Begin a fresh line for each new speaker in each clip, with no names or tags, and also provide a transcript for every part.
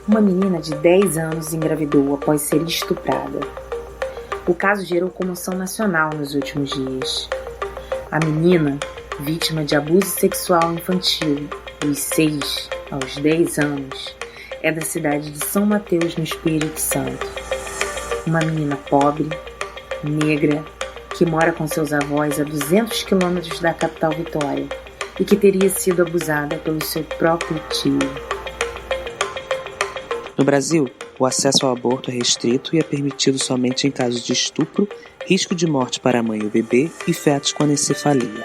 Uma menina de 10 anos engravidou após ser estuprada. O caso gerou comoção nacional nos últimos dias. A menina, vítima de abuso sexual infantil dos 6 aos 10 anos, é da cidade de São Mateus, no Espírito Santo. Uma menina pobre, negra, que mora com seus avós a 200 quilômetros da capital Vitória e que teria sido abusada pelo seu próprio tio.
No Brasil, o acesso ao aborto é restrito e é permitido somente em casos de estupro, risco de morte para a mãe e o bebê e fetos com anencefalia.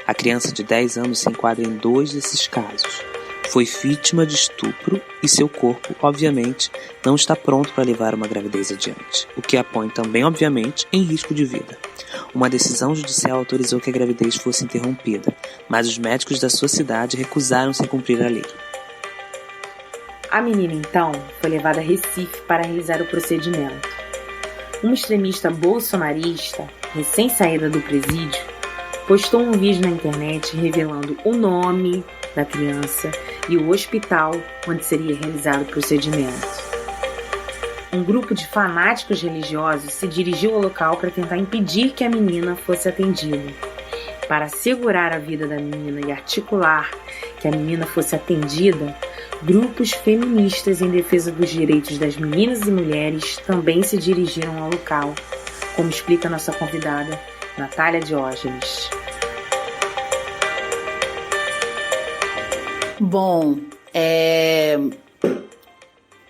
A criança de 10 anos se enquadra em 2 desses casos. Foi vítima de estupro e seu corpo, obviamente, não está pronto para levar uma gravidez adiante, o que a põe também, obviamente, em risco de vida. Uma decisão judicial autorizou que a gravidez fosse interrompida, mas os médicos da sua cidade recusaram-se a cumprir a lei.
A menina, então, foi levada a Recife para realizar o procedimento. Uma extremista bolsonarista, recém-saída do presídio, postou um vídeo na internet revelando o nome da criança e o hospital onde seria realizado o procedimento. Um grupo de fanáticos religiosos se dirigiu ao local para tentar impedir que a menina fosse atendida. Para assegurar a vida da menina e articular que a menina fosse atendida, grupos feministas em defesa dos direitos das meninas e mulheres também se dirigiram ao local, como explica nossa convidada, Natália Diógenes.
Bom,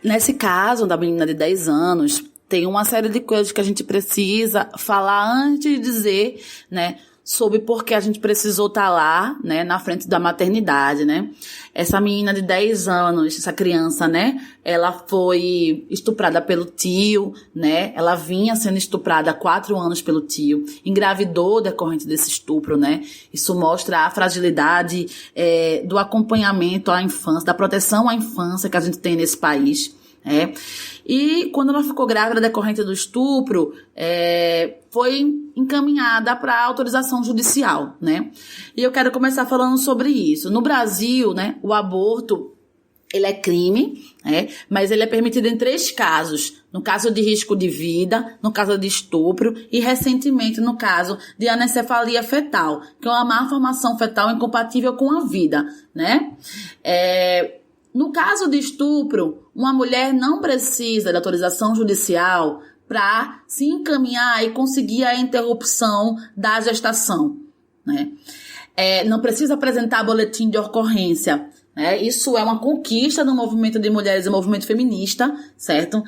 nesse caso da menina de 10 anos, tem uma série de coisas que a gente precisa falar antes de dizer, né, sobre por que a gente precisou estar lá, né, na frente da maternidade, né. Essa menina de 10 anos, essa criança, né, ela foi estuprada pelo tio, né, ela vinha sendo estuprada há 4 anos pelo tio, engravidou decorrente desse estupro, né. Isso mostra a fragilidade do acompanhamento à infância, da proteção à infância que a gente tem nesse país. E quando ela ficou grávida decorrente do estupro, foi encaminhada para autorização judicial, né? E eu quero começar falando sobre isso. No Brasil, né, o aborto, ele é crime, mas ele é permitido em 3 casos. No caso de risco de vida, no caso de estupro e, recentemente, no caso de anencefalia fetal, que é uma malformação fetal incompatível com a vida, né? No caso de estupro, uma mulher não precisa de autorização judicial para se encaminhar e conseguir a interrupção da gestação, né? Não precisa apresentar boletim de ocorrência. Isso é uma conquista do movimento de mulheres e movimento feminista, certo?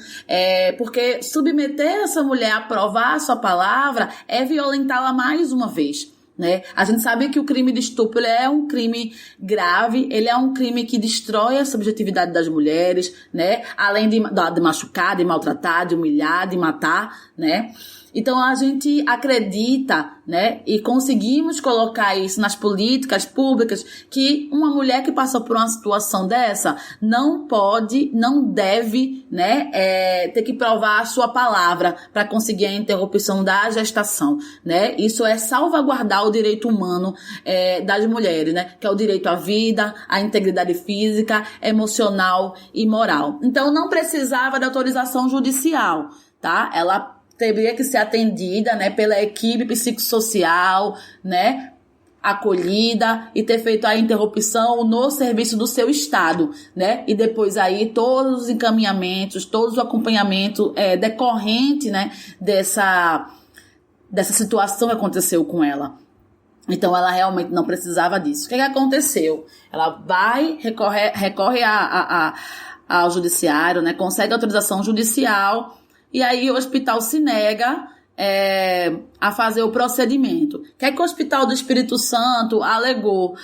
Porque submeter essa mulher a provar a sua palavra é violentá-la mais uma vez. Né? A gente sabe que o crime de estupro é um crime grave, ele é um crime que destrói a subjetividade das mulheres, né? Além de machucar, de maltratar, de humilhar, de matar, né? Então a gente acredita, né, e conseguimos colocar isso nas políticas públicas, que uma mulher que passou por uma situação dessa não pode, não deve, né, ter que provar a sua palavra para conseguir a interrupção da gestação, né? Isso é salvaguardar o direito humano das mulheres, né, que é o direito à vida, à integridade física, emocional e moral. Então não precisava de autorização judicial, tá? Ela teria que ser atendida, né, pela equipe psicossocial, né, acolhida e ter feito a interrupção no serviço do seu estado, né, e depois aí todos os encaminhamentos, todos o acompanhamento decorrente, né, dessa situação que aconteceu com ela. Então ela realmente não precisava disso. O que aconteceu? Ela recorre ao judiciário, né, consegue autorização judicial. E aí o hospital se nega a fazer o procedimento. O que é que o Hospital do Espírito Santo alegou?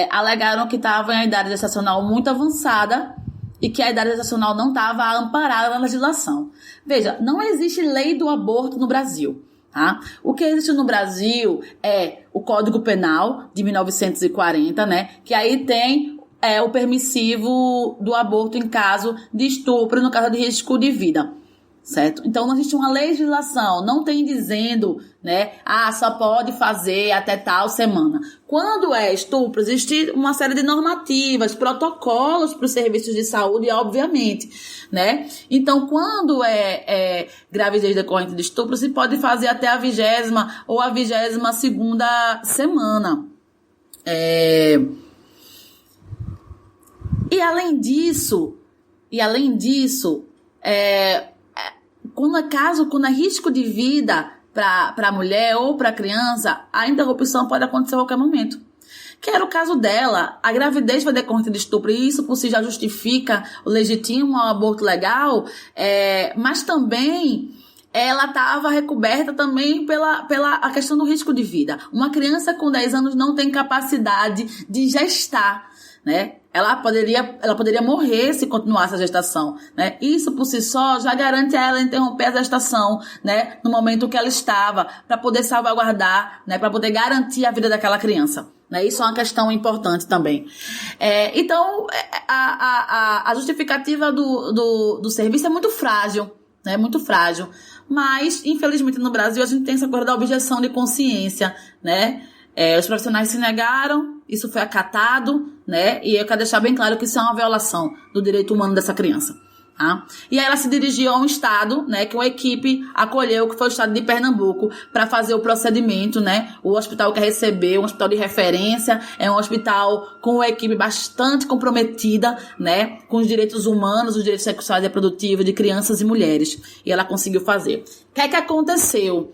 Alegaram que estava em idade gestacional muito avançada e que a idade gestacional não estava amparada na legislação. Veja, não existe lei do aborto no Brasil. Tá? O que existe no Brasil é o Código Penal de 1940, né? Que aí tem o permissivo do aborto em caso de estupro, no caso de risco de vida. certo? Então não existe uma legislação, não tem dizendo, né, só pode fazer até tal semana. Quando é estupro, existe uma série de normativas, protocolos para os serviços de saúde, obviamente, né? Então, quando é gravidez decorrente de estupro, se pode fazer até a 20ª ou a 22ª semana. E além disso, quando é risco de vida para a mulher ou para a criança, a interrupção pode acontecer a qualquer momento. Que era o caso dela, a gravidez foi decorrente de estupro, e isso por si já justifica o legítimo ao aborto legal, mas também ela estava recoberta também pela a questão do risco de vida. Uma criança com 10 anos não tem capacidade de gestar, né? Ela poderia morrer se continuasse a gestação, né? Isso por si só já garante a ela interromper a gestação, né? No momento que ela estava, para poder salvaguardar, né? Para poder garantir a vida daquela criança, né? Isso é uma questão importante também. Então, a justificativa do serviço é muito frágil, né? Muito frágil. Mas, infelizmente, no Brasil, a gente tem essa coisa da objeção de consciência, né? Os profissionais se negaram, isso foi acatado, né? E eu quero deixar bem claro que isso é uma violação do direito humano dessa criança, tá? E aí ela se dirigiu a um estado, né? Que uma equipe acolheu, que foi o estado de Pernambuco, para fazer o procedimento, né? O hospital que recebeu, um hospital de referência, é um hospital com uma equipe bastante comprometida, né? Com os direitos humanos, os direitos sexuais e reprodutivos de crianças e mulheres. E ela conseguiu fazer. O que é que aconteceu?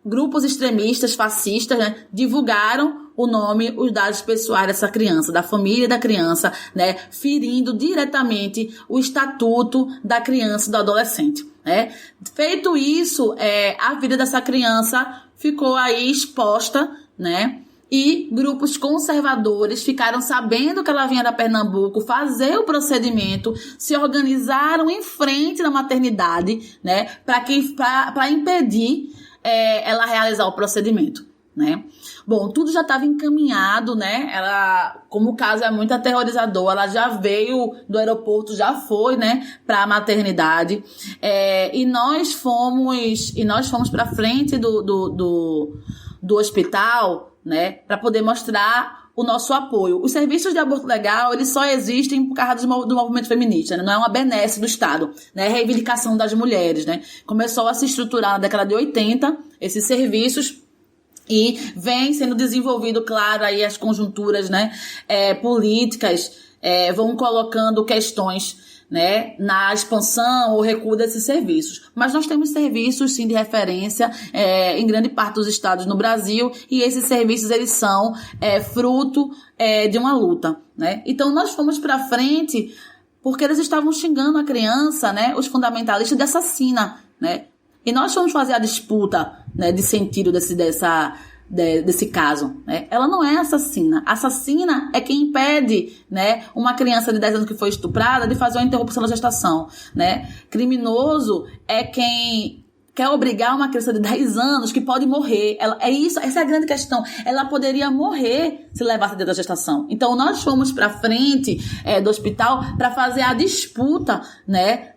Grupos extremistas, fascistas, né, divulgaram o nome, os dados pessoais dessa criança, da família da criança, né, ferindo diretamente o estatuto da criança e do adolescente, né. Feito isso, a vida dessa criança ficou aí exposta, né, e grupos conservadores ficaram sabendo que ela vinha da Pernambuco fazer o procedimento, se organizaram em frente da maternidade, né, para impedir ela realizar o procedimento, né. Bom, tudo já estava encaminhado, né, ela, como o caso é muito aterrorizador, ela já veio do aeroporto, já foi, né, para a maternidade, e nós fomos para frente do hospital, né, para poder mostrar o nosso apoio. Os serviços de aborto legal, eles só existem por causa do movimento feminista, né? Não é uma benesse do Estado, né? É reivindicação das mulheres, né? Começou a se estruturar na década de 80, esses serviços, e vem sendo desenvolvido, claro, aí as conjunturas, né, políticas, vão colocando questões, né, na expansão ou recuo desses serviços. Mas nós temos serviços, sim, de referência em grande parte dos estados no Brasil, e esses serviços, eles são fruto de uma luta, né? Então, nós fomos para frente porque eles estavam xingando a criança, né, os fundamentalistas, de assassina, né? E nós fomos fazer a disputa, né, de sentido desse caso, né? Ela não é assassina. Assassina é quem impede, né, uma criança de 10 anos que foi estuprada de fazer uma interrupção da gestação, né? Criminoso é quem quer obrigar uma criança de 10 anos que pode morrer. Essa é a grande questão. Ela poderia morrer se levasse dentro da gestação. Então, nós fomos para frente do hospital para fazer a disputa, né,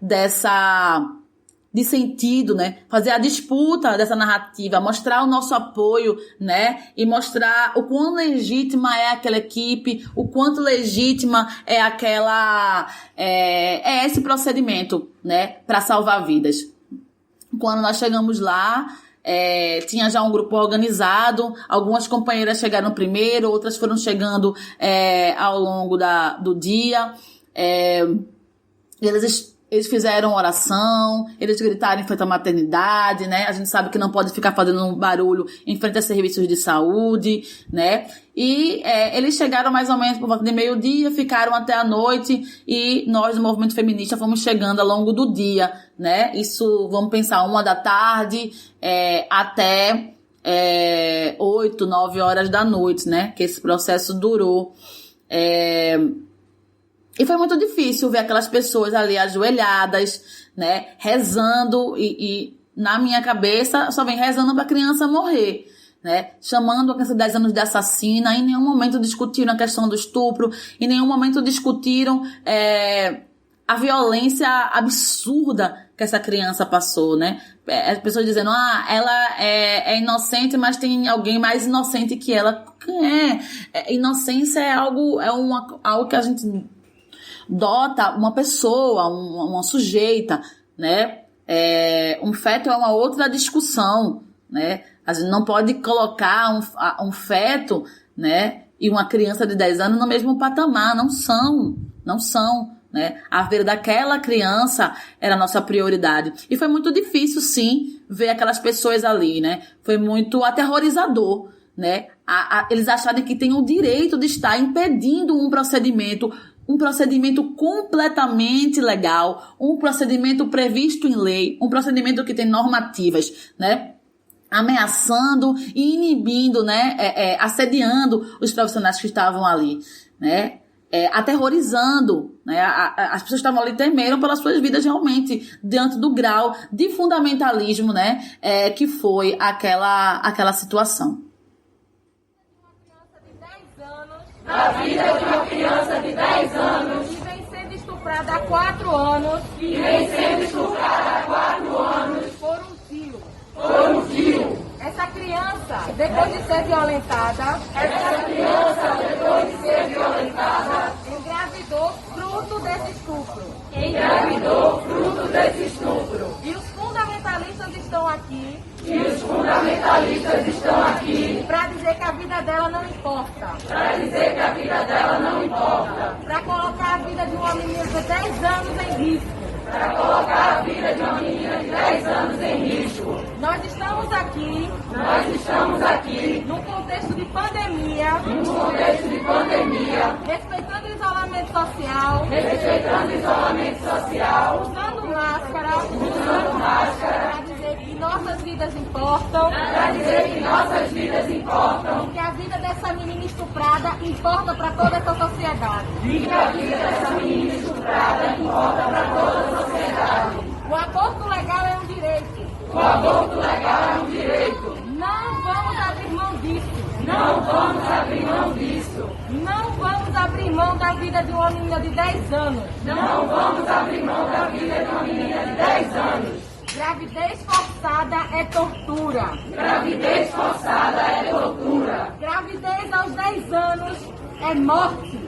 de sentido, né? Fazer a disputa dessa narrativa, mostrar o nosso apoio, né? E mostrar o quão legítima é aquela equipe, o quanto legítima é esse procedimento, né? Para salvar vidas. Quando nós chegamos lá, tinha já um grupo organizado, algumas companheiras chegaram primeiro, outras foram chegando ao longo do dia. Eles fizeram oração, eles gritaram em frente à maternidade, né? A gente sabe que não pode ficar fazendo um barulho em frente a serviços de saúde, né? E eles chegaram mais ou menos por volta de meio-dia, ficaram até a noite, e nós do movimento feminista fomos chegando ao longo do dia, né? Isso, vamos pensar, 13h até 8, 9 horas da noite, né? Que esse processo durou. E foi muito difícil ver aquelas pessoas ali ajoelhadas, né, rezando, e na minha cabeça só vem rezando para a criança morrer, né, chamando a criança de 10 anos de assassina, em nenhum momento discutiram a questão do estupro, em nenhum momento discutiram a violência absurda que essa criança passou, né? As pessoas dizendo, ela é inocente, mas tem alguém mais inocente que ela. Inocência é algo que a gente dota uma pessoa, uma sujeita, né? Um feto é uma outra discussão, né? A gente não pode colocar um feto, né, e uma criança de 10 anos no mesmo patamar. Não são, né? A vida daquela criança era a nossa prioridade. E foi muito difícil, sim, ver aquelas pessoas ali, né? Foi muito aterrorizador, né? Eles acharem que têm o direito de estar impedindo um procedimento completamente legal, um procedimento previsto em lei, um procedimento que tem normativas, né? Ameaçando e inibindo, né? Assediando os profissionais que estavam ali, né? Aterrorizando, né? As pessoas estavam ali, temeram pelas suas vidas realmente, diante do grau de fundamentalismo, né? Que foi aquela situação.
A vida de uma criança de 10 anos que vem sendo estuprada há 4 anos por um tio. Essa criança, depois de ser violentada, engravidou fruto desse estupro. E os fundamentalistas estão aqui para dizer que a vida dela não importa. Para colocar a vida de uma menina de 10 anos em risco. Nós estamos aqui num contexto de pandemia, respeitando o isolamento social, usando máscara, para dizer que nossas vidas importam, e que a vida dessa menina estuprada importa para toda essa sociedade. O aborto legal é um direito. Não vamos abrir mão disso. Não vamos abrir mão da vida de uma menina de 10 anos. Gravidez forçada é tortura. Gravidez aos 10 anos é morte.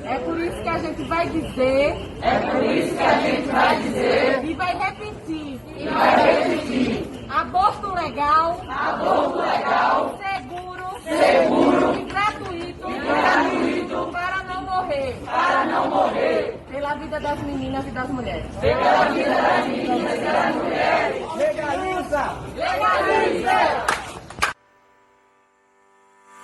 É por isso que a gente vai dizer. E vai repetir. Aborto legal. Seguro e gratuito. Para não morrer. Pela vida das meninas e das mulheres. Legaliza!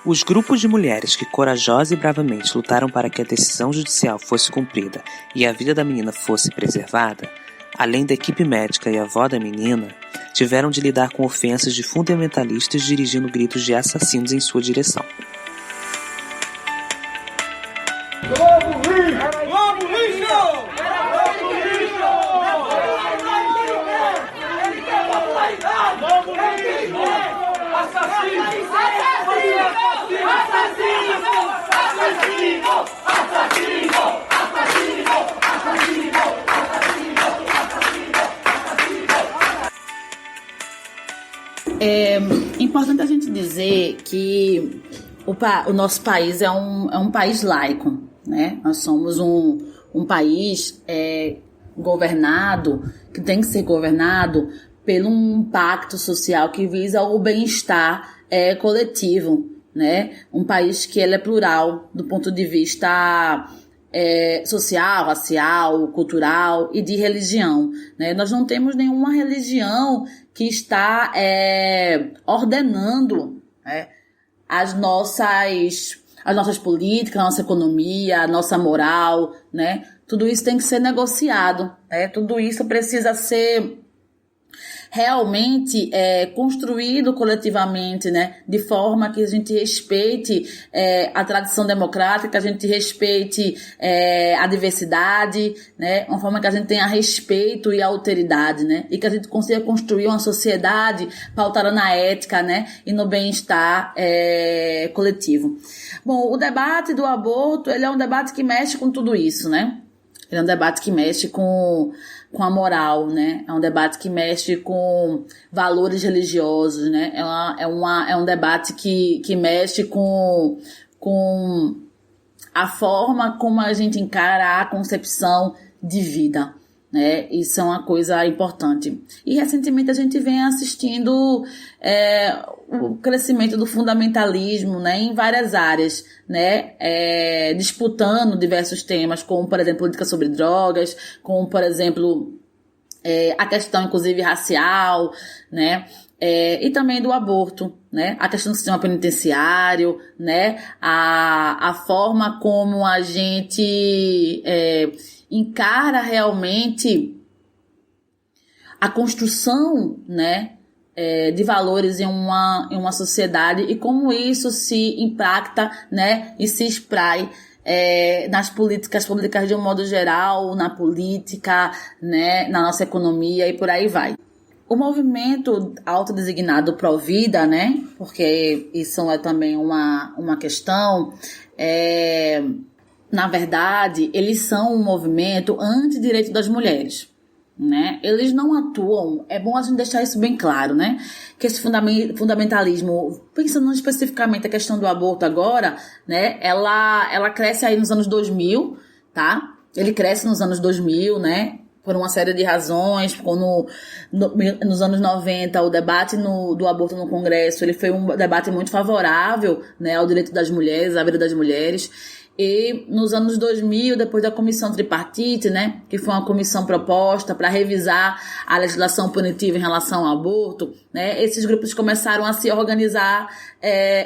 Os grupos de mulheres que corajosa e bravamente lutaram para que a decisão judicial fosse cumprida e a vida da menina fosse preservada, além da equipe médica e a avó da menina, tiveram de lidar com ofensas de fundamentalistas dirigindo gritos de assassinos em sua direção.
É importante a gente dizer que o nosso país é um país laico, né? Nós somos um país governado, que tem que ser governado por um pacto social que visa o bem-estar coletivo, né? Um país que ele é plural do ponto de vista social, racial, cultural e de religião, né? Nós não temos nenhuma religião que está ordenando, né, as nossas políticas, a nossa economia, a nossa moral, né? Tudo isso tem que ser negociado, né? Tudo isso precisa ser realmente construído coletivamente, né, de forma que a gente respeite a tradição democrática, a gente respeite a diversidade, né, uma forma que a gente tenha respeito e alteridade, né, e que a gente consiga construir uma sociedade pautada na ética, né, e no bem-estar coletivo. Bom, o debate do aborto, ele é um debate que mexe com tudo isso, né? Ele é um debate que mexe com a moral, né? É um debate que mexe com valores religiosos, né? É um debate que mexe com a forma como a gente encara a concepção de vida, né? Isso é uma coisa importante. E recentemente a gente vem assistindo o crescimento do fundamentalismo, né, em várias áreas, né, disputando diversos temas, como, por exemplo, política sobre drogas, como, por exemplo, a questão, inclusive, racial, né, e também do aborto, né, a questão do sistema penitenciário, né, a forma como a gente encara realmente a construção, né, de valores em uma sociedade e como isso se impacta, né, e se espraia nas políticas públicas de um modo geral, na política, né, na nossa economia e por aí vai. O movimento autodesignado Provida, né, porque isso é também uma questão, na verdade, eles são um movimento anti-direito das mulheres, né? Eles não atuam, é bom a gente deixar isso bem claro, né? Que esse fundamentalismo, pensando especificamente a questão do aborto agora, né? Ela cresce aí nos anos 2000, tá? Ele cresce nos anos 2000, né? Por uma série de razões, nos anos 90, o debate do aborto no Congresso, ele foi um debate muito favorável, né, ao direito das mulheres, à vida das mulheres. E nos anos 2000, depois da comissão tripartite, né, que foi uma comissão proposta para revisar a legislação punitiva em relação ao aborto, né, esses grupos começaram a se organizar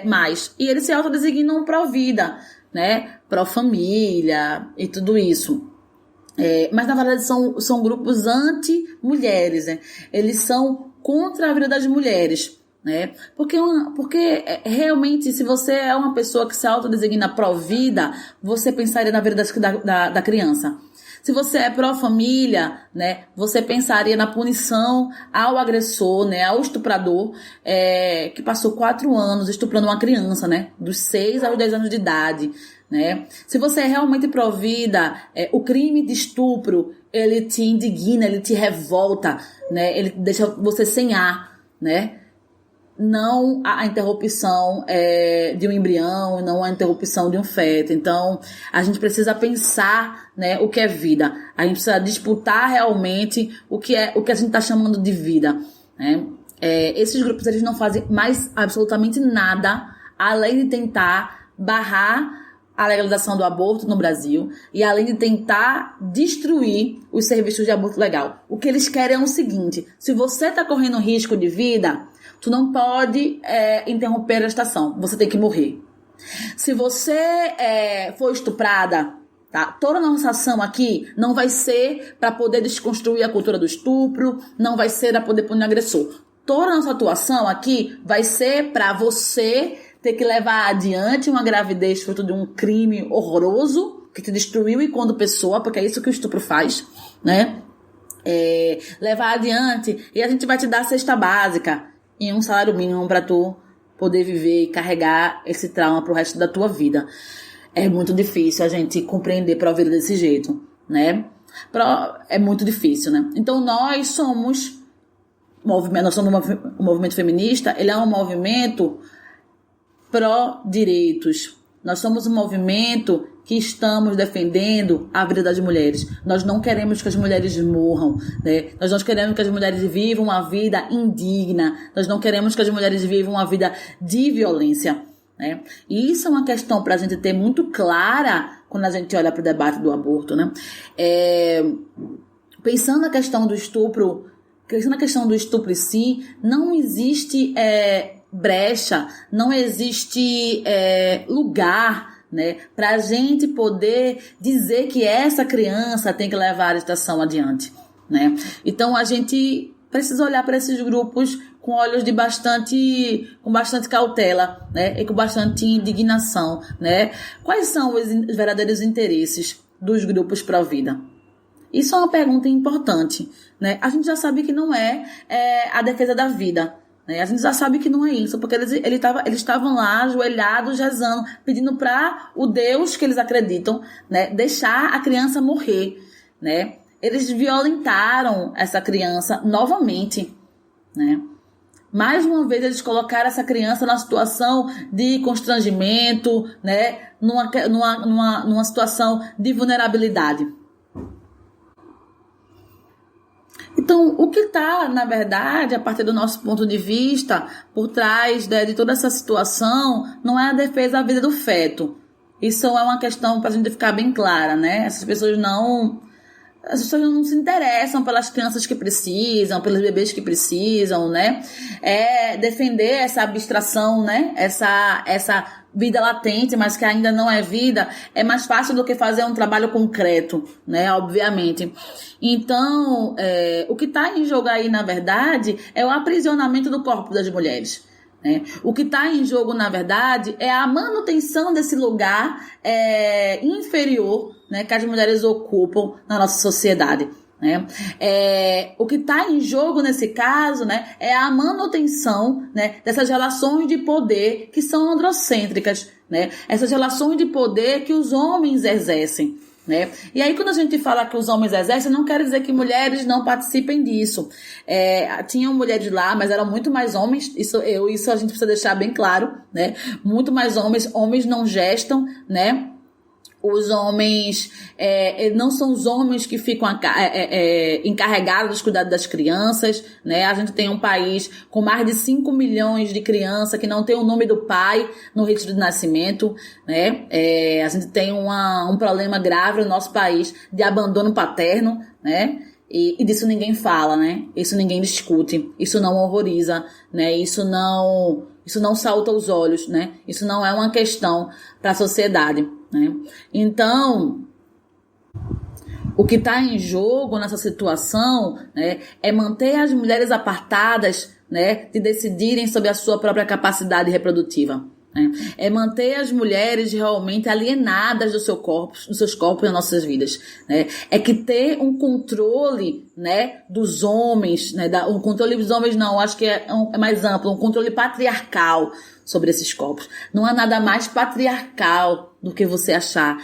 mais. E eles se autodesignam pró-vida, né, pró-família e tudo isso. Mas na verdade são grupos anti-mulheres, né? Eles são contra a vida das mulheres, né? Porque realmente, se você é uma pessoa que se autodesigna pró-vida, você pensaria na vida da criança. Se você é pró-família, né, você pensaria na punição ao agressor, né, ao estuprador, que passou 4 anos estuprando uma criança, né, dos 6 aos 10 anos de idade, né? Se você é realmente pró-vida, o crime de estupro, ele te indigna, ele te revolta, né, ele deixa você sem ar, né? Não a interrupção de um embrião, não a interrupção de um feto. Então, a gente precisa pensar, né, o que é vida. A gente precisa disputar realmente o que a gente está chamando de vida, né? Esses grupos, eles não fazem mais absolutamente nada além de tentar barrar a legalização do aborto no Brasil e além de tentar destruir os serviços de aborto legal. O que eles querem é o seguinte: se você está correndo risco de vida, tu não pode interromper a gestação, você tem que morrer. Se você for estuprada, tá? Toda a nossa ação aqui não vai ser para poder desconstruir a cultura do estupro, não vai ser para poder punir o agressor. Toda a nossa atuação aqui vai ser para você ter que levar adiante uma gravidez fruto de um crime horroroso que te destruiu enquanto pessoa, porque é isso que o estupro faz, né? Levar adiante, e a gente vai te dar a cesta básica e um salário mínimo para tu poder viver e carregar esse trauma pro resto da tua vida. É muito difícil a gente compreender pró-vida desse jeito, né? É muito difícil, né? Então nós somos um movimento feminista, ele é um movimento pró-direitos. Nós somos um movimento que estamos defendendo a vida das mulheres. Nós não queremos que as mulheres morram, né? Nós não queremos que as mulheres vivam uma vida indigna. Nós não queremos que as mulheres vivam uma vida de violência, né? E isso é uma questão para a gente ter muito clara quando a gente olha para o debate do aborto, né? Pensando na questão do estupro, em si, não existe brecha, não existe lugar, né, para a gente poder dizer que essa criança tem que levar a gestação adiante, né? Então a gente precisa olhar para esses grupos com olhos com bastante cautela, né? E com bastante indignação, né? Quais são os verdadeiros interesses dos grupos pró-vida? Isso é uma pergunta importante, né? A gente já sabe que não é a defesa da vida, né? A gente já sabe que não é isso, porque eles estavam lá ajoelhados, rezando, pedindo para o Deus que eles acreditam, né, deixar a criança morrer, né? Eles violentaram essa criança novamente, né? Mais uma vez eles colocaram essa criança numa situação de constrangimento, né? Numa situação de vulnerabilidade. Então, o que está, na verdade, a partir do nosso ponto de vista, por trás, né, de toda essa situação, não é a defesa da vida do feto. Isso é uma questão para a gente ficar bem clara, né? Essas pessoas não se interessam pelas crianças que precisam, pelos bebês que precisam, né? É defender essa abstração, né? Essa vida latente, mas que ainda não é vida, é mais fácil do que fazer um trabalho concreto, né? Obviamente. Então, o que está em jogo aí, na verdade, é o aprisionamento do corpo das mulheres. O que está em jogo, na verdade, é a manutenção desse lugar inferior, né, que as mulheres ocupam na nossa sociedade. Né? O que está em jogo nesse caso, né, é a manutenção, né, dessas relações de poder que são androcêntricas, né? Essas relações de poder que os homens exercem. Né? E aí, quando a gente fala que os homens exercem, não quer dizer que mulheres não participem disso. Tinham mulheres lá, mas eram muito mais homens. Isso a gente precisa deixar bem claro, né? Muito mais homens não gestam, né? Os homens não são os homens que ficam encarregados dos cuidados das crianças, né? A gente tem um país com mais de 5 milhões de crianças que não tem o nome do pai no registro de nascimento, né? A gente tem um problema grave no nosso país de abandono paterno, né? E disso ninguém fala, né? Isso ninguém discute, isso não horroriza, né? Isso não salta aos olhos, né? Isso não é uma questão para a sociedade, né? Então, o que está em jogo nessa situação, né, é manter as mulheres apartadas, né, de decidirem sobre a sua própria capacidade reprodutiva. É manter as mulheres realmente alienadas dos seus corpos nas nossas vidas, né? É que ter um controle, né, dos homens, né, um controle dos homens não, acho que é mais amplo, um controle patriarcal sobre esses corpos. Não há nada mais patriarcal do que você achar,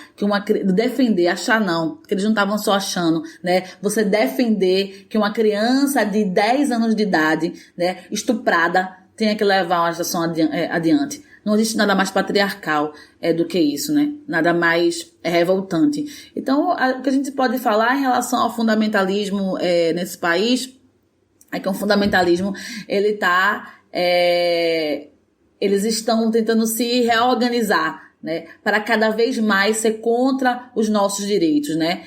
defender, achar não, porque eles não estavam só achando, né? Você defender que uma criança de 10 anos de idade, né, estuprada, tenha que levar uma gestação adiante. Não existe nada mais patriarcal do que isso, né? Nada mais revoltante. Então, o que a gente pode falar em relação ao fundamentalismo nesse país é que o fundamentalismo, eles estão tentando se reorganizar, né? Para cada vez mais ser contra os nossos direitos, né?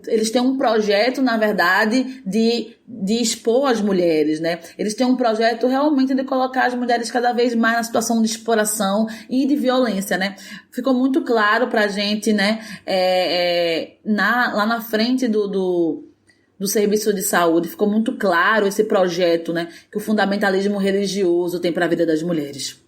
Eles têm um projeto, na verdade, de expor as mulheres, né? Eles têm um projeto realmente de colocar as mulheres cada vez mais na situação de exploração e de violência, né? Ficou muito claro pra gente, né? Lá na frente do serviço de saúde, ficou muito claro esse projeto, né? Que o fundamentalismo religioso tem para a vida das mulheres.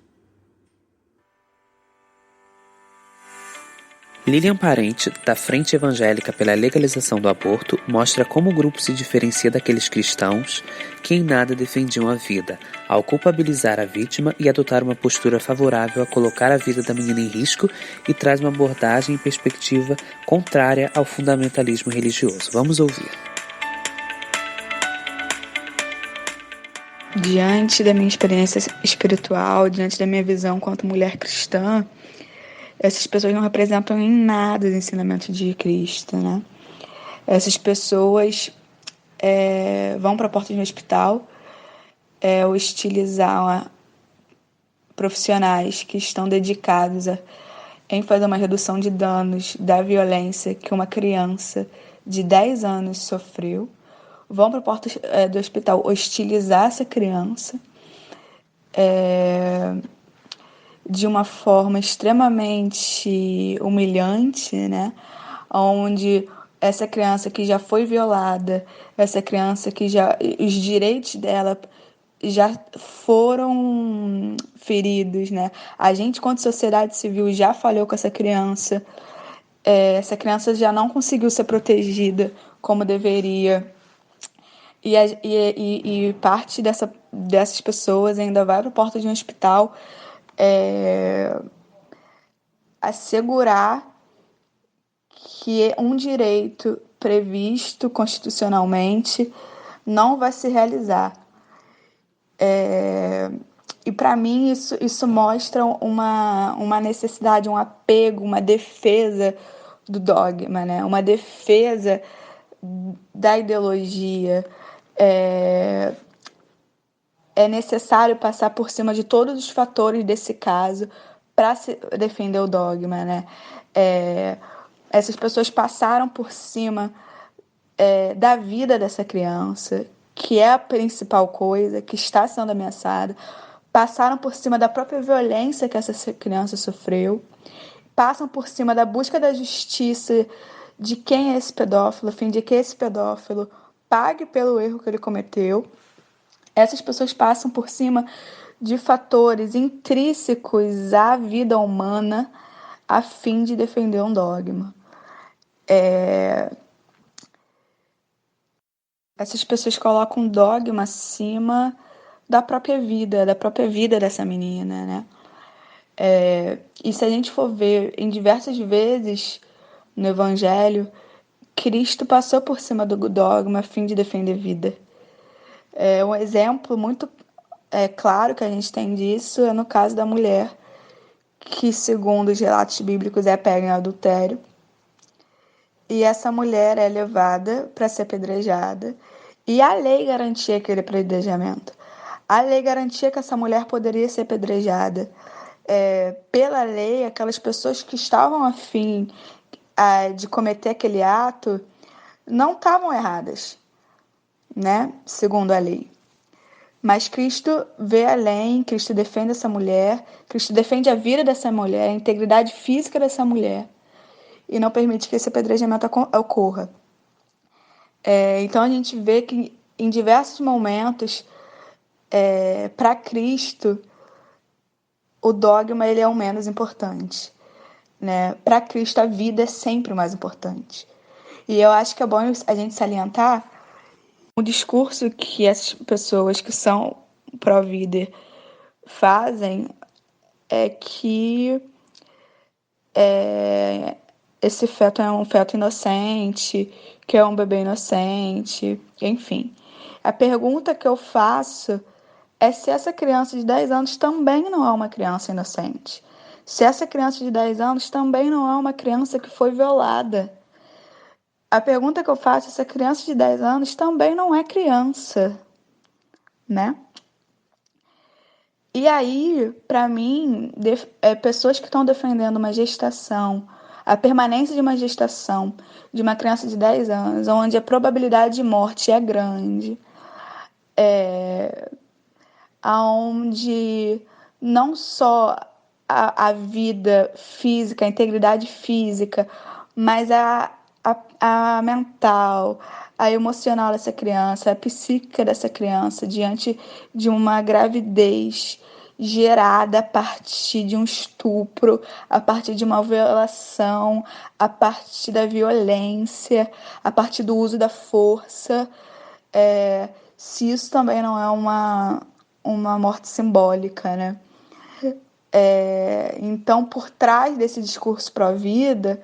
Lilian Parente, da Frente Evangélica pela Legalização do Aborto, mostra como o grupo se diferencia daqueles cristãos que em nada defendiam a vida, ao culpabilizar a vítima e adotar uma postura favorável a colocar a vida da menina em risco, e traz uma abordagem e perspectiva contrária ao fundamentalismo religioso. Vamos ouvir.
Diante da minha experiência espiritual, diante da minha visão quanto mulher cristã, essas pessoas não representam em nada os ensinamentos de Cristo, né? Essas pessoas vão para a porta de um hospital hostilizar profissionais que estão dedicados em fazer uma redução de danos da violência que uma criança de 10 anos sofreu. Vão para a porta do hospital hostilizar essa criança de uma forma extremamente humilhante, né? Onde essa criança que já foi violada, essa criança que os direitos dela já foram feridos, né? A gente, enquanto sociedade civil, já falhou com essa criança. Essa criança já não conseguiu ser protegida como deveria. E parte dessas pessoas ainda vai para a porta de um hospital assegurar que um direito previsto constitucionalmente não vai se realizar. E para mim isso mostra uma necessidade, um apego, uma defesa do dogma, né? Uma defesa da ideologia. É necessário passar por cima de todos os fatores desse caso para defender o dogma, né? Essas pessoas passaram por cima da vida dessa criança, que é a principal coisa, que está sendo ameaçada, passaram por cima da própria violência que essa criança sofreu, passam por cima da busca da justiça de quem é esse pedófilo, a fim de que esse pedófilo pague pelo erro que ele cometeu. Essas pessoas passam por cima de fatores intrínsecos à vida humana a fim de defender um dogma. Essas pessoas colocam um dogma acima da própria vida dessa menina, né? E se a gente for ver em diversas vezes no Evangelho, Cristo passou por cima do dogma a fim de defender vida. Um exemplo muito claro que a gente tem disso é no caso da mulher que, segundo os relatos bíblicos, é pega em adultério. E essa mulher é levada para ser apedrejada. E a lei garantia aquele apedrejamento. A lei garantia que essa mulher poderia ser apedrejada. Pela lei, aquelas pessoas que estavam a fim de cometer aquele ato não estavam erradas, né? Segundo a lei. Mas Cristo vê além, Cristo defende essa mulher, Cristo defende a vida dessa mulher, a integridade física dessa mulher, e não permite que esse apedrejamento ocorra. Então a gente vê que em diversos momentos, para Cristo, o dogma ele é o menos importante, né? Para Cristo a vida é sempre o mais importante. E eu acho que é bom a gente salientar o discurso que essas pessoas que são pró-vida fazem é que esse feto é um feto inocente, que é um bebê inocente, enfim. A pergunta que eu faço é se essa criança de 10 anos também não é uma criança inocente. Se essa criança de 10 anos também não é uma criança que foi violada. A pergunta que eu faço é se essa criança de 10 anos também não é criança, né? E aí, para mim, pessoas que estão defendendo uma gestação, a permanência de uma gestação de uma criança de 10 anos, onde a probabilidade de morte é grande, onde não só a vida física, a integridade física, mas a mental, a emocional dessa criança, a psíquica dessa criança diante de uma gravidez gerada a partir de um estupro, a partir de uma violação, a partir da violência, a partir do uso da força, se isso também não é uma morte simbólica, né? Então, por trás desse discurso pró-vida,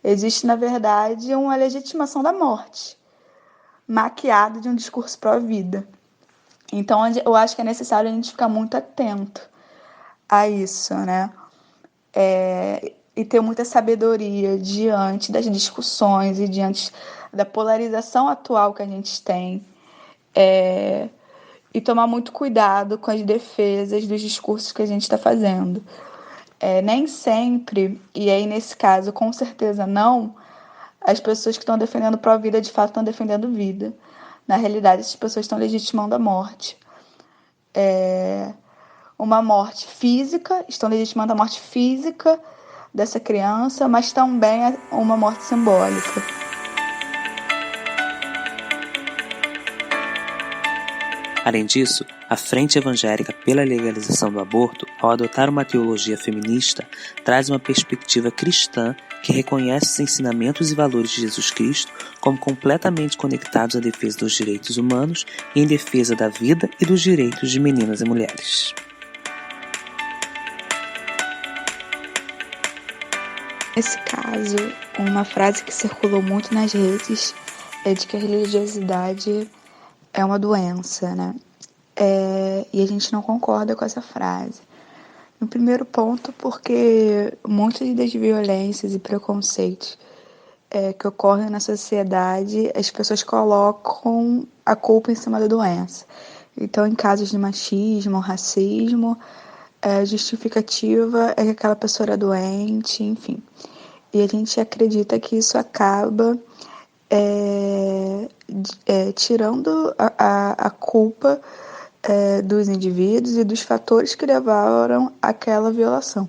existe, na verdade, uma legitimação da morte, maquiada de um discurso pró-vida. Então, eu acho que é necessário a gente ficar muito atento a isso, né? E ter muita sabedoria diante das discussões e diante da polarização atual que a gente tem. E tomar muito cuidado com as defesas dos discursos que a gente está fazendo. Nem sempre, e aí nesse caso com certeza não, as pessoas que estão defendendo pró-vida de fato estão defendendo vida. Na realidade, essas pessoas estão legitimando a morte. Uma morte física, estão legitimando a morte física dessa criança, mas também uma morte simbólica.
Além disso, a Frente Evangélica pela Legalização do Aborto, ao adotar uma teologia feminista, traz uma perspectiva cristã que reconhece os ensinamentos e valores de Jesus Cristo como completamente conectados à defesa dos direitos humanos e em defesa da vida e dos direitos de meninas e mulheres.
Nesse caso, uma frase que circulou muito nas redes é de que a religiosidade é uma doença, né? E a gente não concorda com essa frase. No primeiro ponto, porque muitas das violências e preconceitos que ocorrem na sociedade, as pessoas colocam a culpa em cima da doença. Então, em casos de machismo, racismo, a justificativa é que aquela pessoa era doente, enfim. E a gente acredita que isso acaba tirando a culpa dos indivíduos e dos fatores que levaram àquela violação.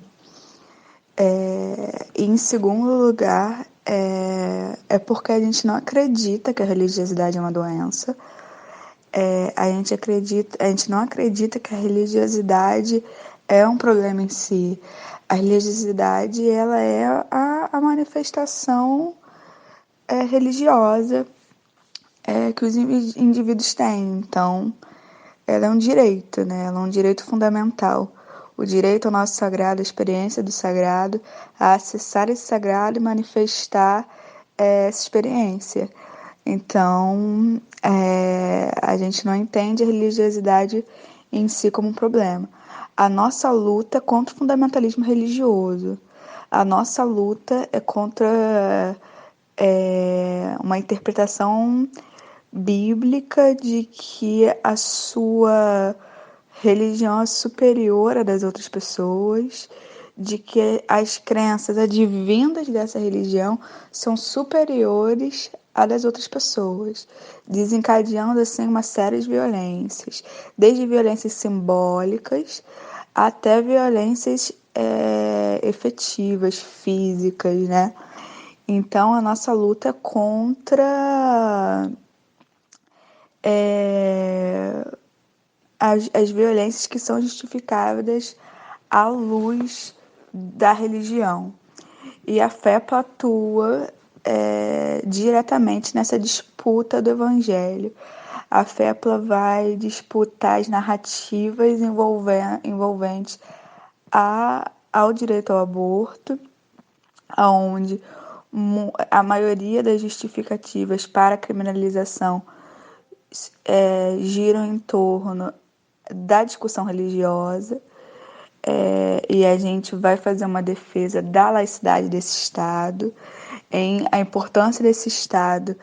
E em segundo lugar, é porque a gente não acredita que a religiosidade é uma doença. A gente não acredita que a religiosidade é um problema em si. A religiosidade, ela é a manifestação religiosa que os indivíduos têm. Então, ela é um direito, né? Ela é um direito fundamental. O direito ao nosso sagrado, a experiência do sagrado, a acessar esse sagrado e manifestar essa experiência. Então, a gente não entende a religiosidade em si como um problema. A nossa luta é contra o fundamentalismo religioso. A nossa luta é contra uma interpretação bíblica de que a sua religião é superior à das outras pessoas, de que as crenças advindas dessa religião são superiores à das outras pessoas, desencadeando assim uma série de violências, desde violências simbólicas até violências efetivas, físicas, né? Então a nossa luta é contra as violências que são justificadas à luz da religião. E a FEPLA atua diretamente nessa disputa do evangelho. A FEPLA vai disputar as narrativas envolventes ao direito ao aborto, onde a maioria das justificativas para a criminalização giram em torno da discussão religiosa, e a gente vai fazer uma defesa da laicidade desse Estado, em a importância desse Estado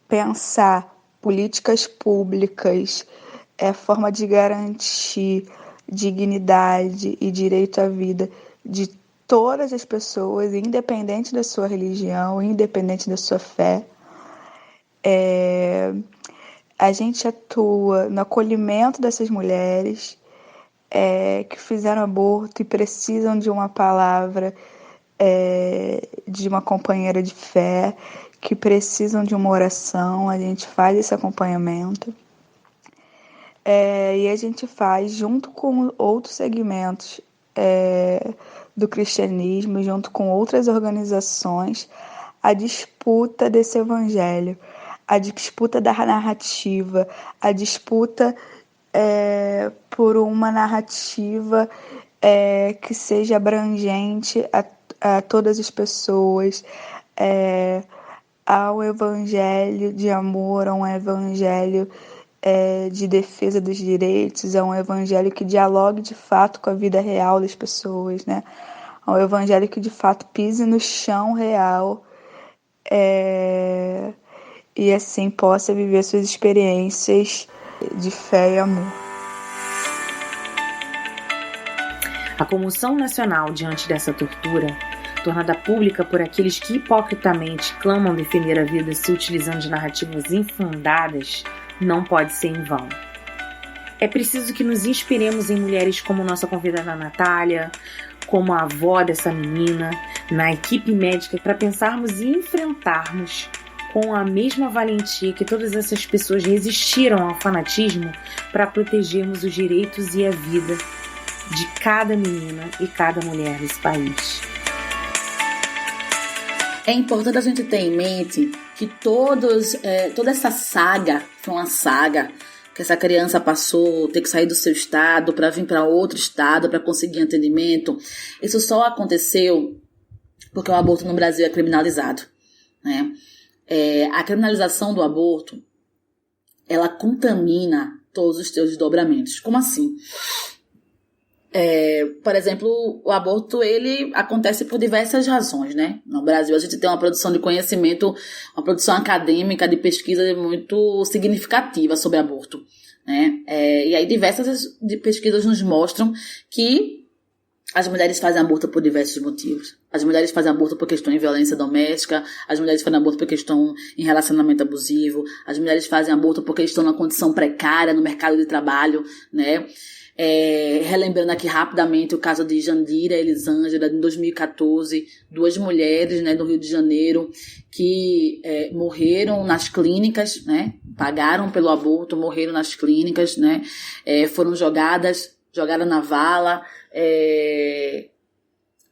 pensar políticas públicas, forma de garantir dignidade e direito à vida de todas as pessoas, independente da sua religião, independente da sua fé. A gente atua no acolhimento dessas mulheres que fizeram aborto e precisam de uma palavra de uma companheira de fé, que precisam de uma oração. A gente faz esse acompanhamento. E a gente faz, junto com outros segmentos do cristianismo, junto com outras organizações, a disputa desse evangelho, a disputa da narrativa, a disputa por uma narrativa que seja abrangente a todas as pessoas, ao evangelho de amor, a um evangelho de defesa dos direitos, a um evangelho que dialogue de fato com a vida real das pessoas, né? A um evangelho que de fato pise no chão real, e assim possa viver suas experiências de fé e amor.
A comoção nacional diante dessa tortura, tornada pública por aqueles que hipocritamente clamam defender a vida se utilizando de narrativas infundadas, não pode ser em vão. É preciso que nos inspiremos em mulheres como nossa convidada Natália, como a avó dessa menina, na equipe médica, para pensarmos e enfrentarmos com a mesma valentia que todas essas pessoas resistiram ao fanatismo para protegermos os direitos e a vida de cada menina e cada mulher desse país.
É importante a gente ter em mente que toda essa saga, foi uma saga, que essa criança passou, ter que sair do seu estado para vir para outro estado para conseguir atendimento, isso só aconteceu porque o aborto no Brasil é criminalizado, né? A criminalização do aborto, ela contamina todos os seus desdobramentos. Como assim? Por exemplo, o aborto, ele acontece por diversas razões, né? No Brasil, a gente tem uma produção de conhecimento, uma produção acadêmica de pesquisa muito significativa sobre aborto, né? E aí diversas pesquisas nos mostram que as mulheres fazem aborto por diversos motivos. As mulheres fazem aborto porque estão em violência doméstica, as mulheres fazem aborto porque estão em relacionamento abusivo, as mulheres fazem aborto porque estão numa condição precária no mercado de trabalho, né? Relembrando aqui rapidamente o caso de Jandira e Elisângela, em 2014, duas mulheres, né, do Rio de Janeiro, que morreram nas clínicas, né, pagaram pelo aborto, morreram nas clínicas, né, foram jogadas na vala,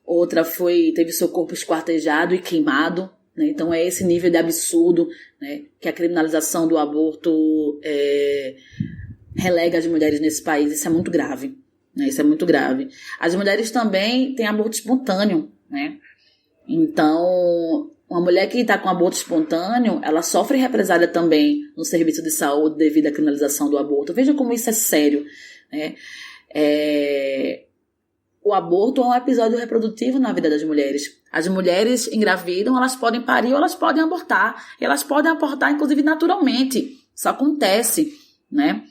outra teve seu corpo esquartejado e queimado, né, então é esse nível de absurdo, né, que a criminalização do aborto relega as mulheres nesse país. Isso é muito grave, né? Isso é muito grave. As mulheres também têm aborto espontâneo, né? Então, uma mulher que está com aborto espontâneo, ela sofre represália também no serviço de saúde devido à criminalização do aborto. Veja como isso é sério, né? O aborto é um episódio reprodutivo na vida das mulheres. As mulheres engravidam, elas podem parir ou elas podem abortar. E elas podem abortar, inclusive, naturalmente. Isso acontece, né?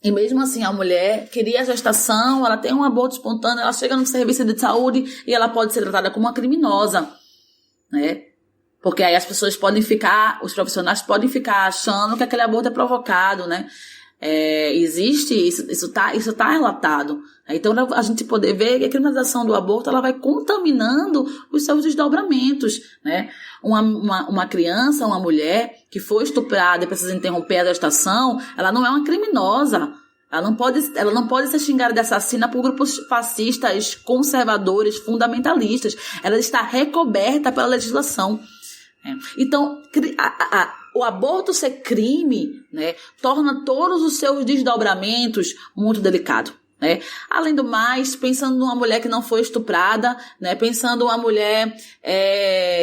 E mesmo assim, a mulher queria a gestação, ela tem um aborto espontâneo, ela chega no serviço de saúde e ela pode ser tratada como uma criminosa, né? Porque aí as pessoas os profissionais podem ficar achando que aquele aborto é provocado, né? Existe, isso tá relatado. Então, a gente poder ver que a criminalização do aborto, ela vai contaminando os seus desdobramentos, né? Uma criança, uma mulher que foi estuprada e precisa interromper a gestação, ela não é uma criminosa. Ela não pode ser xingada de assassina por grupos fascistas, conservadores, fundamentalistas. Ela está recoberta pela legislação. Então, o aborto ser crime, né, torna todos os seus desdobramentos muito delicados, né? Além do mais, pensando numa mulher que não foi estuprada, né, pensando numa mulher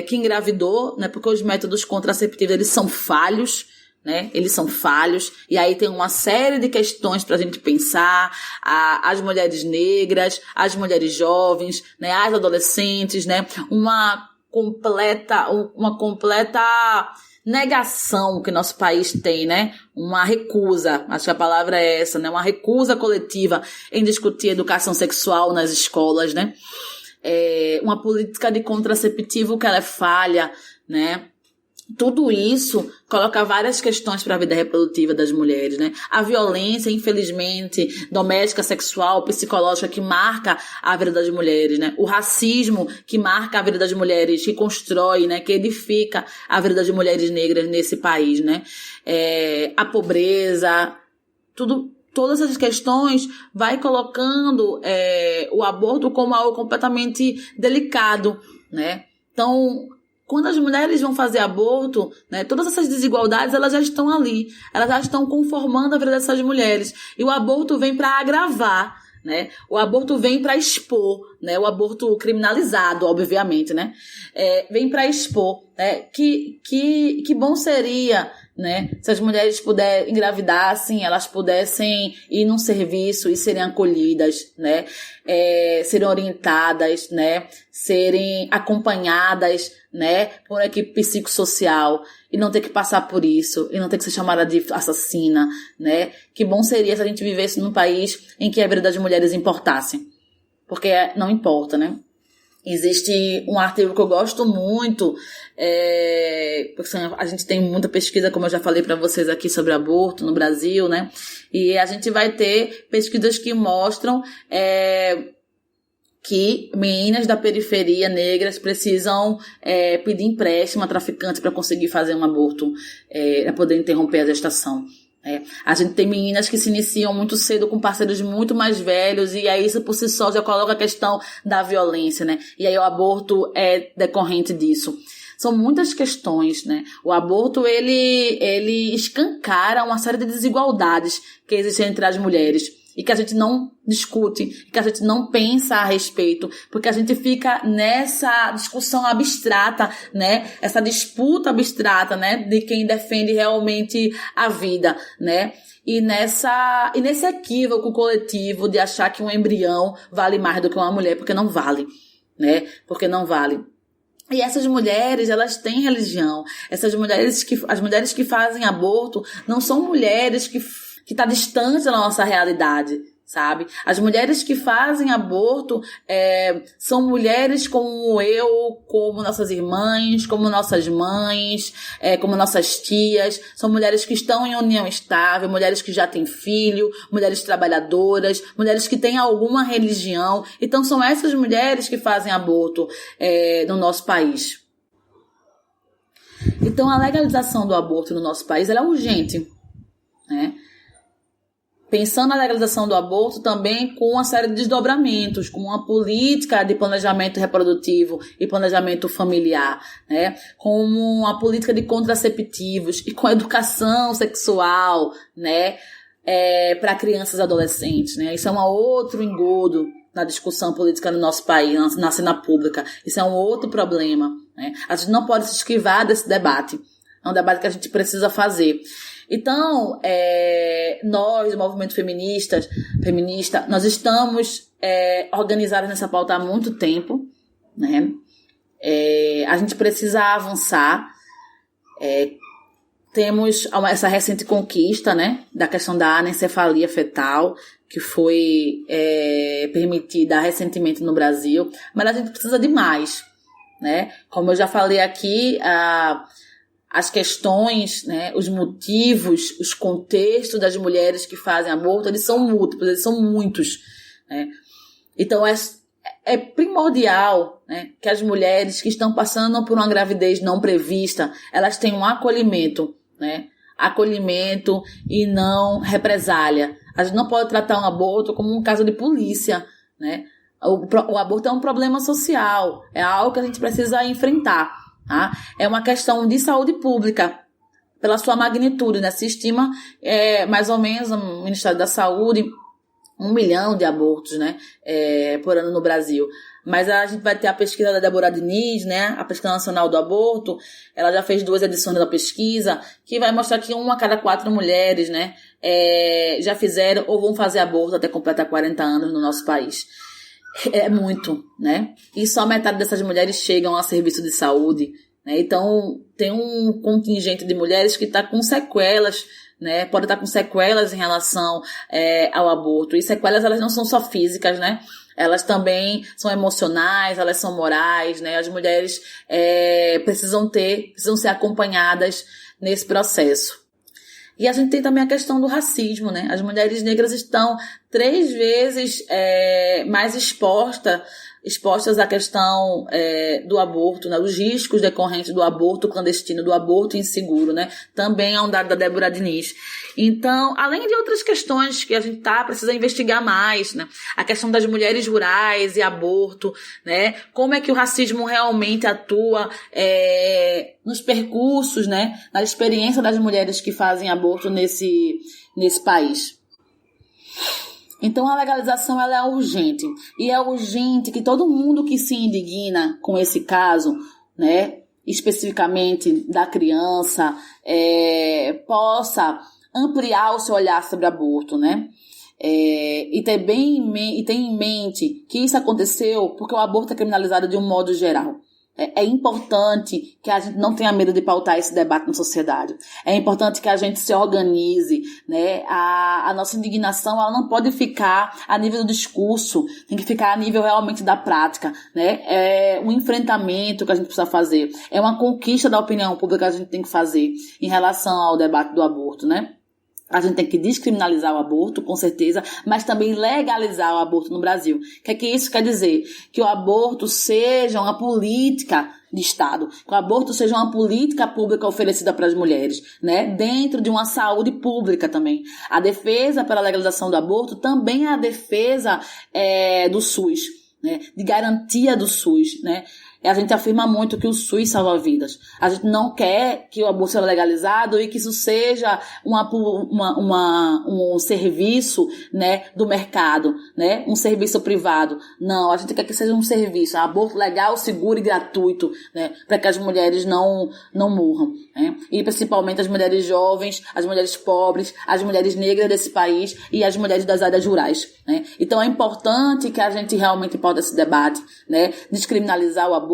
que engravidou, né, porque os métodos contraceptivos eles são falhos, né? Eles são falhos, e aí tem uma série de questões pra gente pensar, as mulheres negras, as mulheres jovens, né, as adolescentes, né, uma completa negação que nosso país tem, né? Uma recusa, acho que a palavra é essa, né? Uma recusa coletiva em discutir educação sexual nas escolas, né? Uma política de contraceptivo que ela é falha, né? Tudo isso coloca várias questões para a vida reprodutiva das mulheres, né? A violência, infelizmente, doméstica, sexual, psicológica, que marca a vida das mulheres, né? O racismo que marca a vida das mulheres, que constrói, né? Que edifica a vida das mulheres negras nesse país, né? A pobreza, todas essas questões vai colocando o aborto como algo completamente delicado, né? Então, quando as mulheres vão fazer aborto, né, todas essas desigualdades elas já estão ali, elas já estão conformando a vida dessas mulheres. E o aborto vem para agravar, né? O aborto vem para expor, né? O aborto criminalizado, obviamente, né? Vem para expor, né? Que bom seria, né, se as mulheres engravidassem, elas pudessem ir num serviço e serem acolhidas, né? Serem orientadas, né? Serem acompanhadas, né, por uma equipe psicossocial e não ter que passar por isso, e não ter que ser chamada de assassina, né? Que bom seria se a gente vivesse num país em que a vida das mulheres importasse. Porque não importa, né? Existe um artigo que eu gosto muito, porque a gente tem muita pesquisa, como eu já falei para vocês aqui, sobre aborto no Brasil, né? E a gente vai ter pesquisas que mostram que meninas da periferia negras precisam pedir empréstimo a traficantes para conseguir fazer um aborto, para poder interromper a gestação. A gente tem meninas que se iniciam muito cedo com parceiros muito mais velhos, e aí isso por si só já coloca a questão da violência, né? E aí o aborto é decorrente disso. São muitas questões, né? O aborto, ele escancara uma série de desigualdades que existem entre as mulheres e que a gente não discute, que a gente não pensa a respeito, porque a gente fica nessa discussão abstrata, né? Essa disputa abstrata, né? De quem defende realmente a vida, né? E nesse equívoco coletivo de achar que um embrião vale mais do que uma mulher, porque não vale, né? Porque não vale. E essas mulheres, elas têm religião. As mulheres que fazem aborto não são mulheres que tá distante da nossa realidade, sabe? As mulheres que fazem aborto são mulheres como eu, como nossas irmãs, como nossas mães, como nossas tias. São mulheres que estão em união estável, mulheres que já têm filho, mulheres trabalhadoras, mulheres que têm alguma religião. Então são essas mulheres que fazem aborto no nosso país. Então a legalização do aborto no nosso país, ela é urgente, né? Pensando na legalização do aborto também com uma série de desdobramentos, com uma política de planejamento reprodutivo e planejamento familiar, né? Com uma política de contraceptivos e com educação sexual, né? Para crianças e adolescentes, né? Isso é um outro engodo na discussão política no nosso país, na cena pública. Isso é um outro problema, né? A gente não pode se esquivar desse debate. É um debate que a gente precisa fazer. Então, nós, do movimento feminista, nós estamos organizados nessa pauta há muito tempo, né? A gente precisa avançar. Temos essa recente conquista, né, da questão da anencefalia fetal, que foi permitida recentemente no Brasil, mas a gente precisa de mais, né? Como eu já falei aqui, as questões, né, os motivos, os contextos das mulheres que fazem aborto, eles são múltiplos, eles são muitos, né? Então é primordial, né, que as mulheres que estão passando por uma gravidez não prevista, elas tenham um acolhimento, né? Acolhimento e não represália. A gente não pode tratar um aborto como um caso de polícia, né? O aborto é um problema social, é algo que a gente precisa enfrentar. Tá? É uma questão de saúde pública, pela sua magnitude, né? Se estima mais ou menos no Ministério da Saúde 1 milhão de abortos, né? Por ano no Brasil. Mas a gente vai ter a pesquisa da Débora Diniz, né? A Pesquisa Nacional do Aborto. Ela já fez 2 edições da pesquisa, que vai mostrar que 1 a cada 4 mulheres, né? Já fizeram ou vão fazer aborto até completar 40 anos no nosso país. É muito, né? E só metade dessas mulheres chegam a serviço de saúde, né? Então, tem um contingente de mulheres que está com sequelas, né? Pode estar com sequelas em relação ao aborto. E sequelas, elas não são só físicas, né? Elas também são emocionais, elas são morais, né? As mulheres precisam ser acompanhadas nesse processo. E a gente tem também a questão do racismo, né? As mulheres negras estão 3 vezes mais expostas à questão do aborto, né? Os riscos decorrentes do aborto clandestino, do aborto inseguro, né? Também é um dado da Débora Diniz. Então, além de outras questões que a gente precisa investigar mais, né? A questão das mulheres rurais e aborto, né? Como é que o racismo realmente atua nos percursos, né? Na experiência das mulheres que fazem aborto nesse país. Então a legalização, ela é urgente, e é urgente que todo mundo que se indigna com esse caso, né, especificamente da criança, possa ampliar o seu olhar sobre aborto, né, e ter em mente que isso aconteceu porque o aborto é criminalizado de um modo geral. É importante que a gente não tenha medo de pautar esse debate na sociedade. É importante que a gente se organize, né? A nossa indignação, ela não pode ficar a nível do discurso, tem que ficar a nível realmente da prática, né? É um enfrentamento que a gente precisa fazer. É uma conquista da opinião pública que a gente tem que fazer em relação ao debate do aborto, né? A gente tem que descriminalizar o aborto, com certeza, mas também legalizar o aborto no Brasil. O que é que isso quer dizer? Que o aborto seja uma política de Estado, que o aborto seja uma política pública oferecida para as mulheres, né? Dentro de uma saúde pública também. A defesa pela legalização do aborto também é a defesa do SUS, né? De garantia do SUS, né? A gente afirma muito que o SUS salva vidas. A gente não quer que o aborto seja legalizado e que isso seja um serviço, né, do mercado, né, um serviço privado. Não, a gente quer que seja um serviço, aborto legal, seguro e gratuito, né, para que as mulheres não morram, né, e principalmente as mulheres jovens, as mulheres pobres, as mulheres negras desse país e as mulheres das áreas rurais, né. Então é importante que a gente realmente possa esse debate, né, descriminalizar o aborto,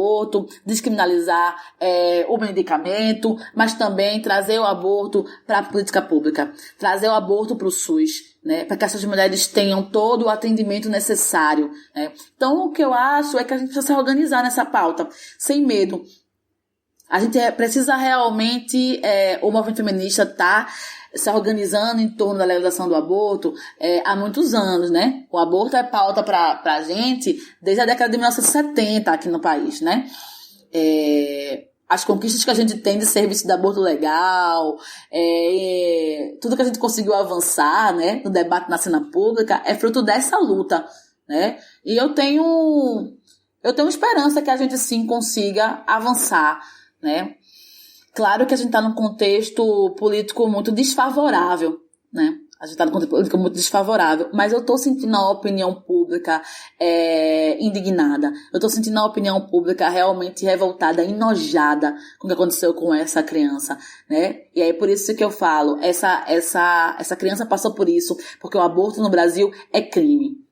descriminalizar o medicamento, mas também trazer o aborto para a política pública, trazer o aborto para o SUS, né, para que essas mulheres tenham todo o atendimento necessário, né. Então, o que eu acho é que a gente precisa se organizar nessa pauta, sem medo. A gente precisa realmente, o movimento feminista tá se organizando em torno da legalização do aborto há muitos anos, né? O aborto é pauta pra gente desde a década de 1970 aqui no país, né? As conquistas que a gente tem de serviço de aborto legal, tudo que a gente conseguiu avançar, né, no debate na cena pública é fruto dessa luta, né? E eu tenho esperança que a gente sim consiga avançar, né? Claro que a gente está num contexto político muito desfavorável, né? A gente está num contexto político muito desfavorável, mas eu estou sentindo a opinião pública indignada. Eu estou sentindo a opinião pública realmente revoltada, enojada com o que aconteceu com essa criança, né? E aí por isso que eu falo, essa criança passou por isso, porque o aborto no Brasil é crime,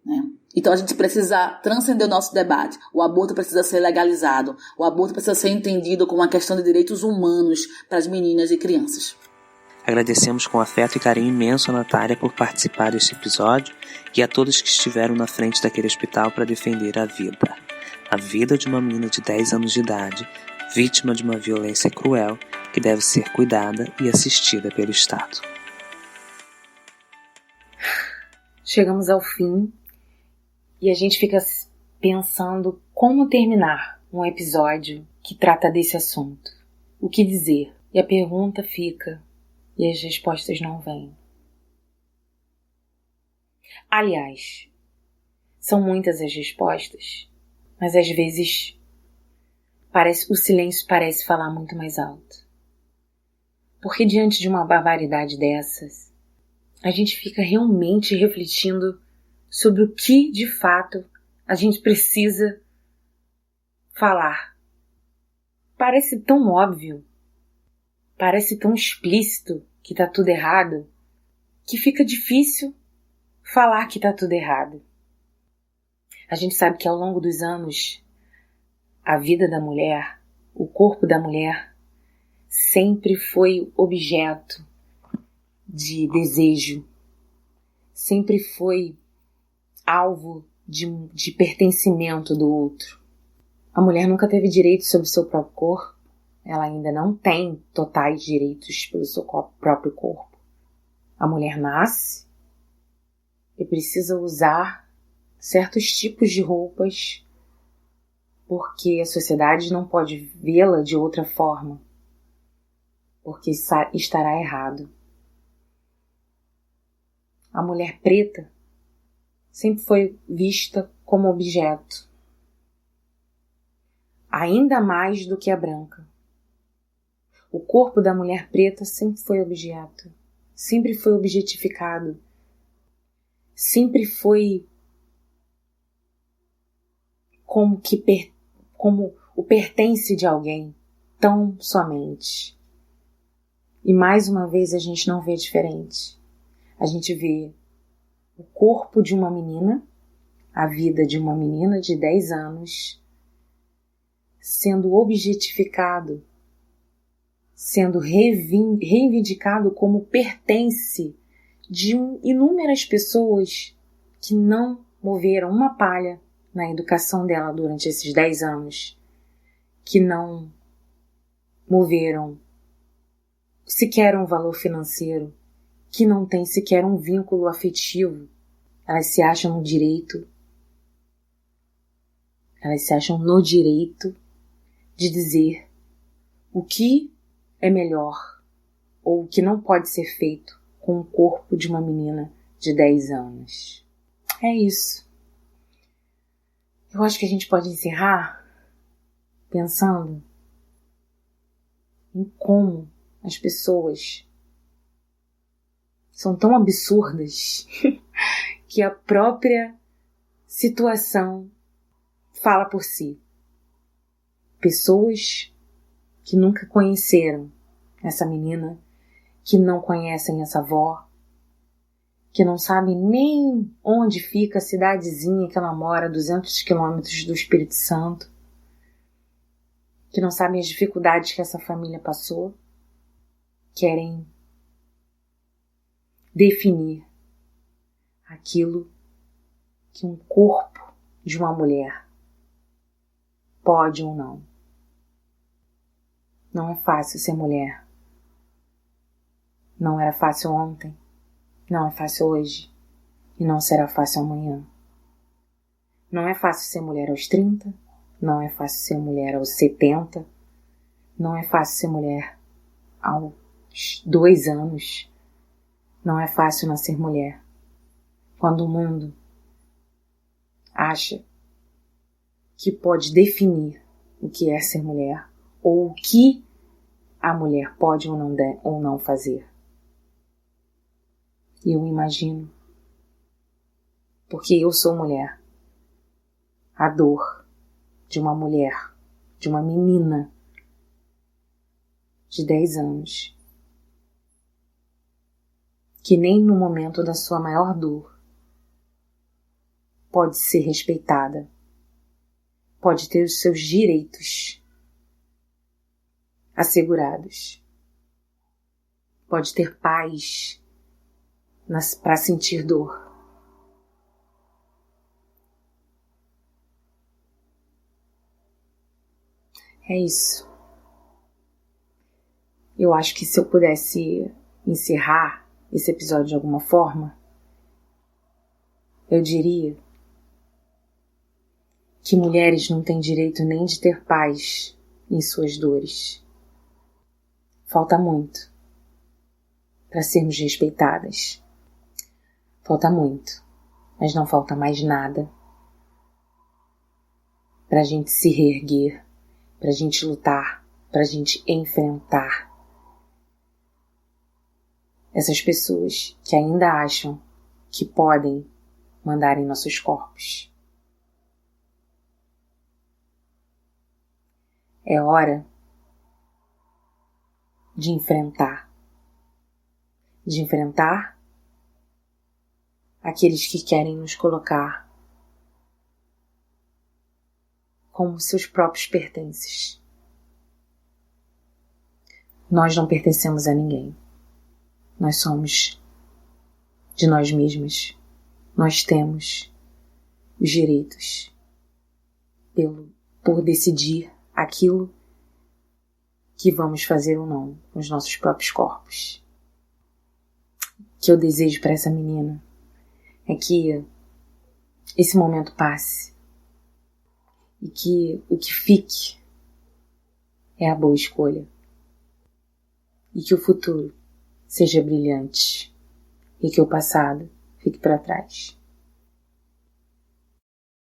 né? Então a gente precisa transcender o nosso debate. O aborto precisa ser legalizado. O aborto precisa ser entendido como uma questão de direitos humanos para as meninas e crianças.
Agradecemos com afeto e carinho imenso a Natália por participar deste episódio e a todos que estiveram na frente daquele hospital para defender a vida de uma menina de 10 anos de idade, vítima de uma violência cruel que deve ser cuidada e assistida pelo Estado.
Chegamos ao fim. E a gente fica pensando como terminar um episódio que trata desse assunto. O que dizer? E a pergunta fica, e as respostas não vêm. Aliás, são muitas as respostas, mas às vezes o silêncio parece falar muito mais alto. Porque diante de uma barbaridade dessas, a gente fica realmente refletindo sobre o que, de fato, a gente precisa falar. Parece tão óbvio, parece tão explícito que tá tudo errado, que fica difícil falar que tá tudo errado. A gente sabe que ao longo dos anos, a vida da mulher, o corpo da mulher, sempre foi objeto de desejo, sempre foi alvo de pertencimento do outro. A mulher nunca teve direito sobre seu próprio corpo. Ela ainda não tem totais direitos pelo seu próprio corpo. A mulher nasce e precisa usar certos tipos de roupas porque a sociedade não pode vê-la de outra forma, porque estará errado. A mulher preta sempre foi vista como objeto, ainda mais do que a branca. O corpo da mulher preta sempre foi objeto, sempre foi objetificado, sempre foi como o pertence de alguém, tão somente. E mais uma vez a gente não vê diferente. A gente vê o corpo de uma menina, a vida de uma menina de 10 anos, sendo objetificado, sendo reivindicado como pertence de inúmeras pessoas que não moveram uma palha na educação dela durante esses 10 anos, que não moveram sequer um valor financeiro, que não têm sequer um vínculo afetivo, elas se acham no direito, de dizer o que é melhor ou o que não pode ser feito com o corpo de uma menina de 10 anos. É isso. Eu acho que a gente pode encerrar pensando em como as pessoas são tão absurdas que a própria situação fala por si. Pessoas que nunca conheceram essa menina, que não conhecem essa avó, que não sabem nem onde fica a cidadezinha que ela mora, 200 quilômetros do Espírito Santo, que não sabem as dificuldades que essa família passou, querem definir aquilo que um corpo de uma mulher pode ou não. Não é fácil ser mulher. Não era fácil ontem, não é fácil hoje e não será fácil amanhã. Não é fácil ser mulher aos 30, não é fácil ser mulher aos 70, não é fácil ser mulher aos 2 anos, não é fácil nascer mulher. Quando o mundo acha que pode definir o que é ser mulher ou o que a mulher pode ou não fazer. E eu imagino, porque eu sou mulher, a dor de uma mulher, de uma menina de 10 anos, que nem no momento da sua maior dor pode ser respeitada, pode ter os seus direitos assegurados, pode ter paz para sentir dor. É isso. Eu acho que se eu pudesse encerrar esse episódio de alguma forma, eu diria que mulheres não têm direito nem de ter paz em suas dores. Falta muito para sermos respeitadas. Falta muito, mas não falta mais nada para a gente se reerguer, para a gente lutar, para a gente enfrentar essas pessoas que ainda acham que podem mandar em nossos corpos. É hora de enfrentar aqueles que querem nos colocar como seus próprios pertences. Nós não pertencemos a ninguém. Nós somos de nós mesmos. Nós temos os direitos por decidir aquilo que vamos fazer ou não com os nossos próprios corpos. O que eu desejo para essa menina é que esse momento passe e que o que fique é a boa escolha e que o futuro seja brilhante e que o passado fique para trás.